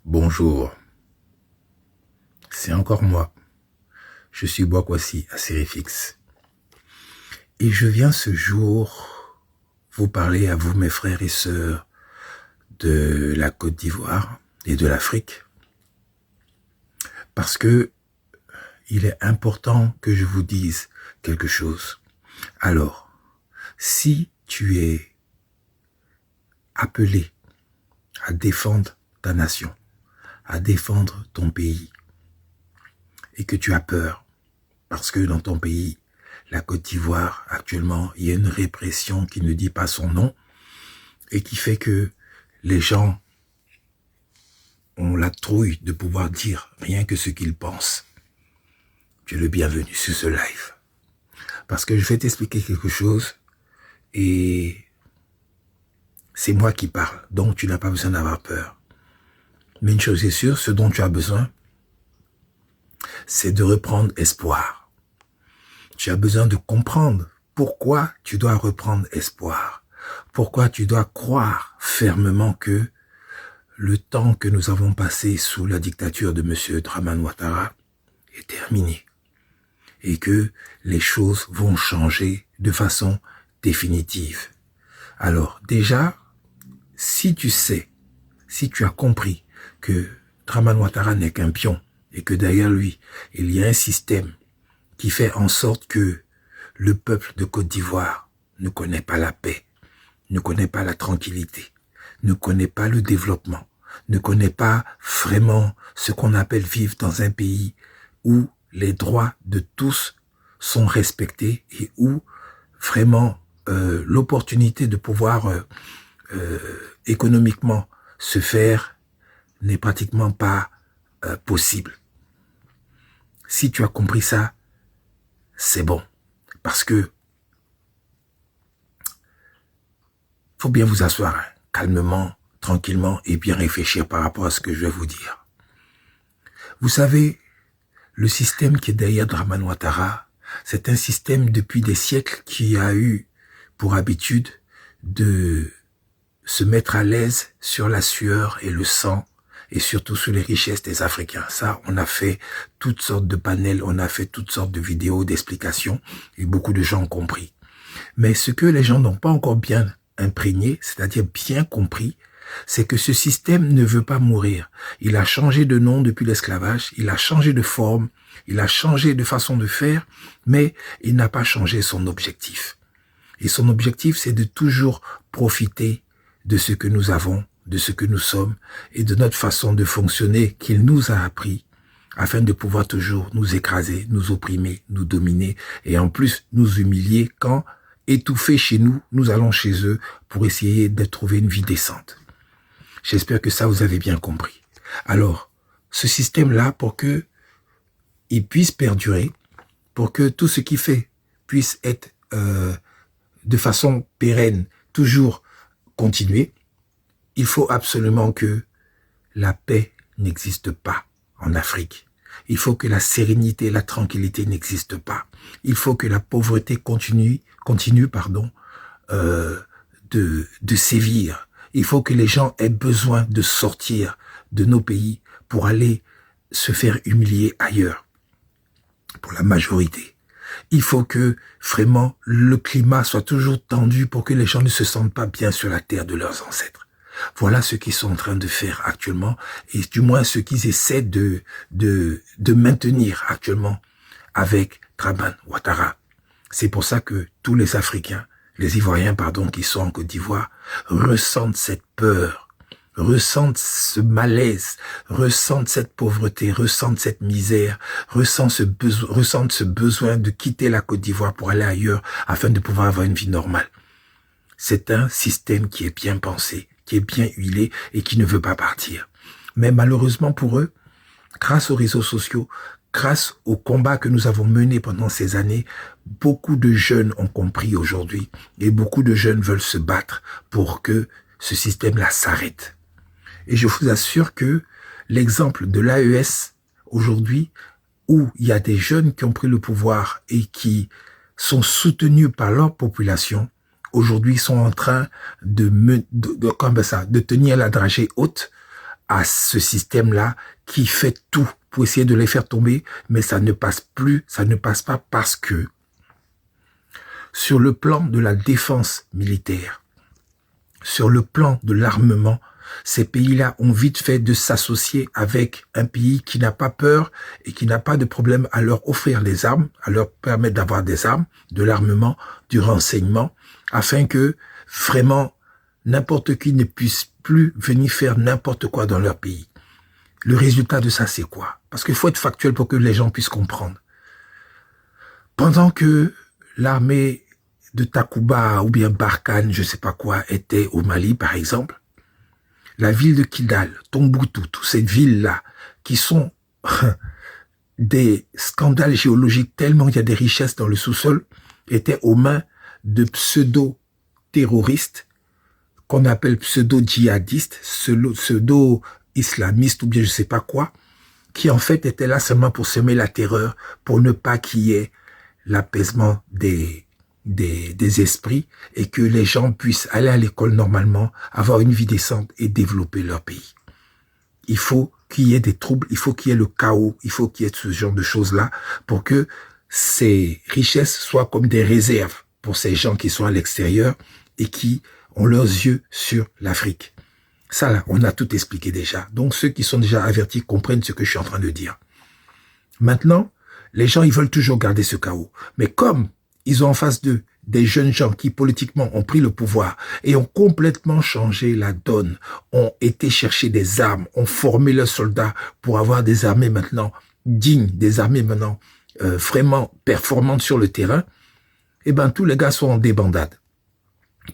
Bonjour, c'est encore moi. Je suis Boakwasi à Sérifix. Et je viens ce jour vous parler à vous, mes frères et sœurs de la Côte d'Ivoire et de l'Afrique. Parce que il est important que je vous dise quelque chose. Alors, si tu es appelé à défendre ta nation, à défendre ton pays, et que tu as peur, parce que dans ton pays, la Côte d'Ivoire, actuellement, il y a une répression qui ne dit pas son nom, et qui fait que les gens ont la trouille de pouvoir dire rien que ce qu'ils pensent. Tu es le bienvenu sur ce live. Parce que je vais t'expliquer quelque chose, et c'est moi qui parle, donc tu n'as pas besoin d'avoir peur. Mais une chose est sûre, ce dont tu as besoin, c'est de reprendre espoir. Tu as besoin de comprendre pourquoi tu dois reprendre espoir. Pourquoi tu dois croire fermement que le temps que nous avons passé sous la dictature de M. Dramane Ouattara est terminé. Et que les choses vont changer de façon définitive. Alors déjà, si tu sais, si tu as compris que Dramane Ouattara n'est qu'un pion et que derrière lui, il y a un système qui fait en sorte que le peuple de Côte d'Ivoire ne connaît pas la paix, ne connaît pas la tranquillité, ne connaît pas le développement, ne connaît pas vraiment ce qu'on appelle vivre dans un pays où les droits de tous sont respectés et où vraiment l'opportunité de pouvoir économiquement se faire n'est pratiquement pas possible. Si tu as compris ça, c'est bon. Parce que faut bien vous asseoir, hein, calmement, tranquillement et bien réfléchir par rapport à ce que je vais vous dire. Vous savez, le système qui est derrière Dramane Ouattara, c'est un système depuis des siècles qui a eu pour habitude de se mettre à l'aise sur la sueur et le sang et surtout sur les richesses des Africains. Ça, on a fait toutes sortes de panels, on a fait toutes sortes de vidéos d'explications et beaucoup de gens ont compris. Mais ce que les gens n'ont pas encore bien imprégné, c'est-à-dire bien compris, c'est que ce système ne veut pas mourir. Il a changé de nom depuis l'esclavage, il a changé de forme, il a changé de façon de faire, mais il n'a pas changé son objectif. Et son objectif, c'est de toujours profiter de ce que nous avons, de ce que nous sommes et de notre façon de fonctionner qu'il nous a appris afin de pouvoir toujours nous écraser, nous opprimer, nous dominer et en plus nous humilier quand, étouffés chez nous, nous allons chez eux pour essayer de trouver une vie décente. J'espère que ça vous avez bien compris. Alors, ce système-là, pour que il puisse perdurer, pour que tout ce qu'il fait puisse être de façon pérenne, toujours continuer, il faut absolument que la paix n'existe pas en Afrique. Il faut que la sérénité, la tranquillité n'existent pas. Il faut que la pauvreté continue, de sévir. Il faut que les gens aient besoin de sortir de nos pays pour aller se faire humilier ailleurs. Pour la majorité. Il faut que vraiment le climat soit toujours tendu pour que les gens ne se sentent pas bien sur la terre de leurs ancêtres. Voilà ce qu'ils sont en train de faire actuellement et du moins ce qu'ils essaient de maintenir actuellement avec Dramane Ouattara. C'est pour ça que tous les Africains, les Ivoiriens qui sont en Côte d'Ivoire ressentent cette peur, ressentent ce malaise, ressentent cette pauvreté, ressentent cette misère, ressentent ce besoin de quitter la Côte d'Ivoire pour aller ailleurs afin de pouvoir avoir une vie normale. C'est un système qui est bien pensé, qui est bien huilé et qui ne veut pas partir. Mais malheureusement pour eux, grâce aux réseaux sociaux, grâce au combat que nous avons mené pendant ces années, beaucoup de jeunes ont compris aujourd'hui et beaucoup de jeunes veulent se battre pour que ce système-là s'arrête. Et je vous assure que l'exemple de l'AES aujourd'hui, où il y a des jeunes qui ont pris le pouvoir et qui sont soutenus par leur population, aujourd'hui sont en train de tenir la dragée haute à ce système-là qui fait tout pour essayer de les faire tomber, mais ça ne passe pas parce que sur le plan de la défense militaire, sur le plan de l'armement, ces pays-là ont vite fait de s'associer avec un pays qui n'a pas peur et qui n'a pas de problème à leur offrir les armes, à leur permettre d'avoir des armes, de l'armement, du renseignement, afin que vraiment n'importe qui ne puisse plus venir faire n'importe quoi dans leur pays. Le résultat de ça, c'est quoi? Parce qu'il faut être factuel pour que les gens puissent comprendre. Pendant que l'armée de Takuba ou bien Barkhane, je sais pas quoi, était au Mali, par exemple, la ville de Kidal, Tombouctou, toutes ces villes-là, qui sont des scandales géologiques tellement il y a des richesses dans le sous-sol, étaient aux mains de pseudo-terroristes, qu'on appelle pseudo-djihadistes, pseudo-islamistes ou bien je sais pas quoi, qui en fait étaient là seulement pour semer la terreur, pour ne pas qu'il y ait l'apaisement des esprits et que les gens puissent aller à l'école normalement, avoir une vie décente et développer leur pays. Il faut qu'il y ait des troubles, il faut qu'il y ait le chaos, il faut qu'il y ait ce genre de choses-là pour que ces richesses soient comme des réserves pour ces gens qui sont à l'extérieur et qui ont leurs yeux sur l'Afrique. Ça là, on a tout expliqué déjà. Donc ceux qui sont déjà avertis comprennent ce que je suis en train de dire. Maintenant, les gens, ils veulent toujours garder ce chaos. Mais comme ils ont en face d'eux des jeunes gens qui politiquement ont pris le pouvoir et ont complètement changé la donne, ont été chercher des armes, ont formé leurs soldats pour avoir des armées maintenant dignes, des armées maintenant vraiment performantes sur le terrain, eh ben tous les gars sont en débandade.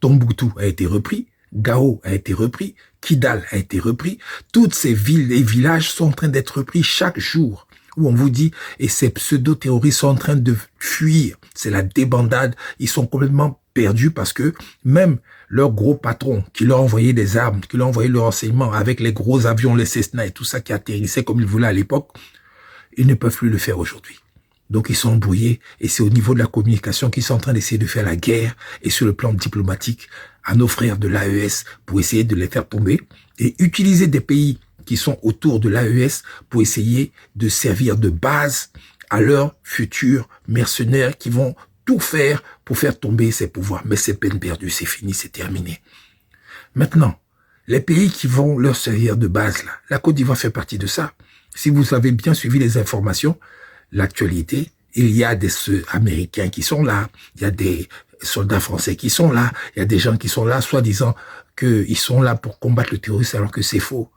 Tombouctou a été repris, Gao a été repris, Kidal a été repris, toutes ces villes et villages sont en train d'être repris chaque jour. Où on vous dit, et ces pseudo-terroristes sont en train de fuir. C'est la débandade. Ils sont complètement perdus parce que même leur gros patron qui leur envoyait des armes, qui leur envoyait le renseignement avec les gros avions, les Cessna et tout ça qui atterrissaient comme ils voulaient à l'époque, ils ne peuvent plus le faire aujourd'hui. Donc ils sont embrouillés et c'est au niveau de la communication qu'ils sont en train d'essayer de faire la guerre et sur le plan diplomatique à nos frères de l'AES pour essayer de les faire tomber et utiliser des pays qui sont autour de l'AES pour essayer de servir de base à leurs futurs mercenaires qui vont tout faire pour faire tomber ces pouvoirs. Mais c'est peine perdue, c'est fini, c'est terminé. Maintenant, les pays qui vont leur servir de base, là, la Côte d'Ivoire fait partie de ça. Si vous avez bien suivi les informations, l'actualité, il y a des Américains qui sont là, il y a des soldats français qui sont là, il y a des gens qui sont là, soi-disant qu'ils sont là pour combattre le terrorisme alors que c'est faux.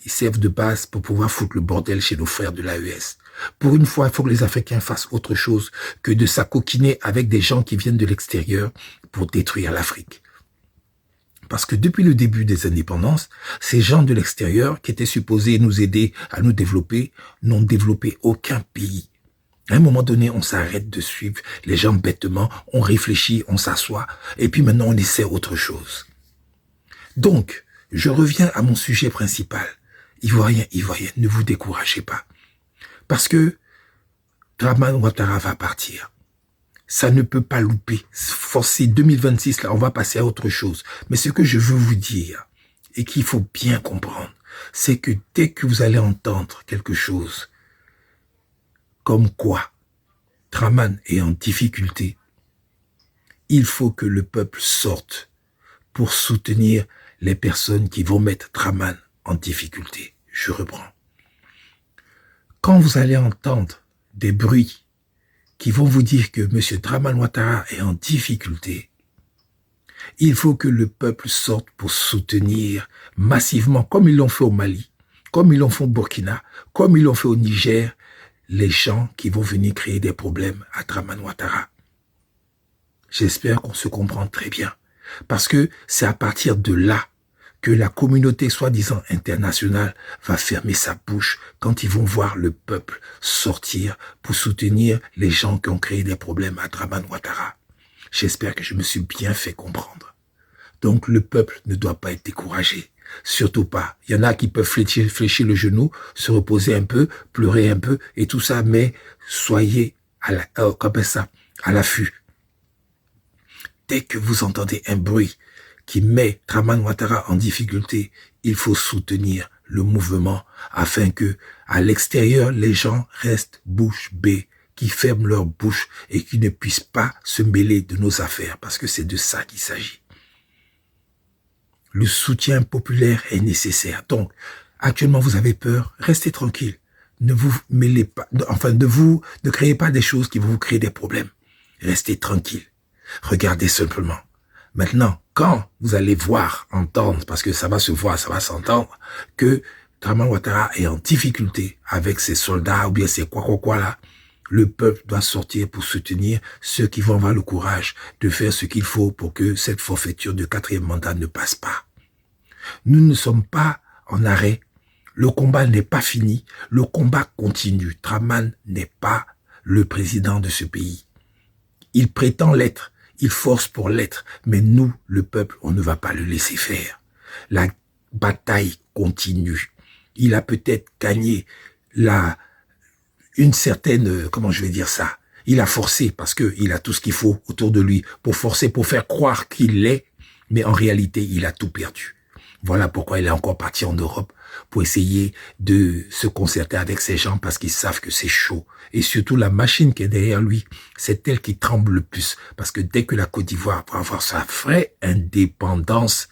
Ils servent de base pour pouvoir foutre le bordel chez nos frères de l'AES. Pour une fois, il faut que les Africains fassent autre chose que de s'acoquiner avec des gens qui viennent de l'extérieur pour détruire l'Afrique. Parce que depuis le début des indépendances, ces gens de l'extérieur qui étaient supposés nous aider à nous développer n'ont développé aucun pays. À un moment donné, on s'arrête de suivre les gens bêtement, on réfléchit, on s'assoit, et puis maintenant on essaie autre chose. Donc, je reviens à mon sujet principal. Ivoiriens, Ivoiriennes, ne vous découragez pas. Parce que Dramane Ouattara va partir. Ça ne peut pas louper. Forcé 2026, là, on va passer à autre chose. Mais ce que je veux vous dire, et qu'il faut bien comprendre, c'est que dès que vous allez entendre quelque chose, comme quoi Dramane est en difficulté, il faut que le peuple sorte pour soutenir les personnes qui vont mettre Dramane en difficulté. Je reprends. Quand vous allez entendre des bruits qui vont vous dire que M. Dramane Ouattara est en difficulté, il faut que le peuple sorte pour soutenir massivement, comme ils l'ont fait au Mali, comme ils l'ont fait au Burkina, comme ils l'ont fait au Niger, les gens qui vont venir créer des problèmes à Dramane Ouattara. J'espère qu'on se comprend très bien. Parce que c'est à partir de là que la communauté soi-disant internationale va fermer sa bouche quand ils vont voir le peuple sortir pour soutenir les gens qui ont créé des problèmes à Dramane Ouattara. J'espère que je me suis bien fait comprendre. Donc le peuple ne doit pas être découragé. Surtout pas. Il y en a qui peuvent fléchir le genou, se reposer un peu, pleurer un peu et tout ça, mais soyez à l'affût. Dès que vous entendez un bruit qui met Dramane Ouattara en difficulté, il faut soutenir le mouvement afin que, à l'extérieur, les gens restent bouche bée, qui ferment leur bouche et qui ne puissent pas se mêler de nos affaires, parce que c'est de ça qu'il s'agit. Le soutien populaire est nécessaire. Donc, actuellement, vous avez peur, restez tranquille. Ne vous mêlez pas, enfin, ne créez pas des choses qui vont vous créer des problèmes. Restez tranquille. Regardez simplement. Maintenant, quand vous allez voir, entendre, parce que ça va se voir, ça va s'entendre, que Dramane Ouattara est en difficulté avec ses soldats ou bien ses quoi là, le peuple doit sortir pour soutenir ceux qui vont avoir le courage de faire ce qu'il faut pour que cette forfaiture de 4e mandat ne passe pas. Nous ne sommes pas en arrêt. Le combat n'est pas fini. Le combat continue. Dramane n'est pas le président de ce pays. Il prétend l'être. Il force pour l'être. Mais nous, le peuple, on ne va pas le laisser faire. La bataille continue. Il a peut-être gagné une certaine, comment je vais dire ça, il a forcé parce que il a tout ce qu'il faut autour de lui pour forcer, pour faire croire qu'il l'est, mais en réalité, il a tout perdu. Voilà pourquoi il est encore parti en Europe pour essayer de se concerter avec ces gens parce qu'ils savent que c'est chaud. Et surtout, la machine qui est derrière lui, c'est elle qui tremble le plus. Parce que dès que la Côte d'Ivoire va avoir sa vraie indépendance,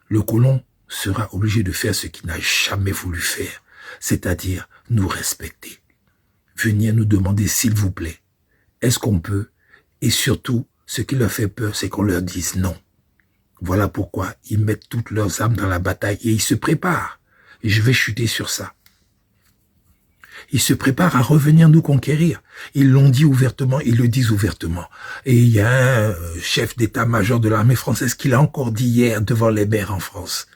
le colon sera obligé de faire ce qu'il n'a jamais voulu faire, c'est-à-dire nous respecter. Venir nous demander s'il vous plaît, est-ce qu'on peut? Et surtout, ce qui leur fait peur, c'est qu'on leur dise non. Voilà pourquoi ils mettent toutes leurs âmes dans la bataille et ils se préparent. Et je vais chuter sur ça. Ils se préparent à revenir nous conquérir. Ils l'ont dit ouvertement, ils le disent ouvertement. Et il y a un chef d'état-major de l'armée française qui l'a encore dit hier devant les maires en France,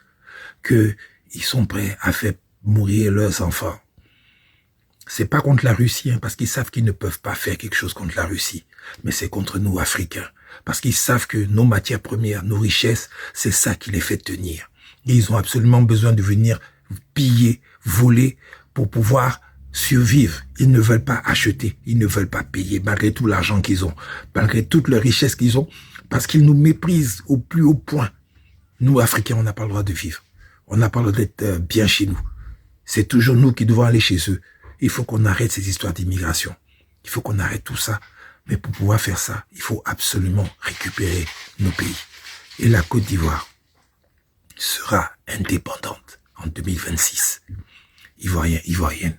qu'ils sont prêts à faire mourir leurs enfants. C'est pas contre la Russie, parce qu'ils savent qu'ils ne peuvent pas faire quelque chose contre la Russie, mais c'est contre nous, Africains, parce qu'ils savent que nos matières premières, nos richesses, c'est ça qui les fait tenir. Et ils ont absolument besoin de venir piller, voler, pour pouvoir survivre. Ils ne veulent pas acheter, ils ne veulent pas payer, malgré tout l'argent qu'ils ont, malgré toute leur richesse qu'ils ont, parce qu'ils nous méprisent au plus haut point. Nous, Africains, on n'a pas le droit de vivre. On n'a pas le droit d'être bien chez nous. C'est toujours nous qui devons aller chez eux. Il faut qu'on arrête ces histoires d'immigration. Il faut qu'on arrête tout ça. Mais pour pouvoir faire ça, il faut absolument récupérer nos pays. Et la Côte d'Ivoire sera indépendante en 2026. Ivoiriens, Ivoiriennes,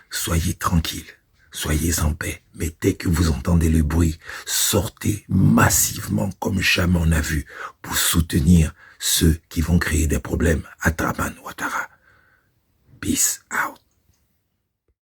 soyez tranquilles, soyez en paix. Mais dès que vous entendez le bruit, sortez massivement comme jamais on a vu pour soutenir ceux qui vont créer des problèmes à Dramane Ouattara. Peace out.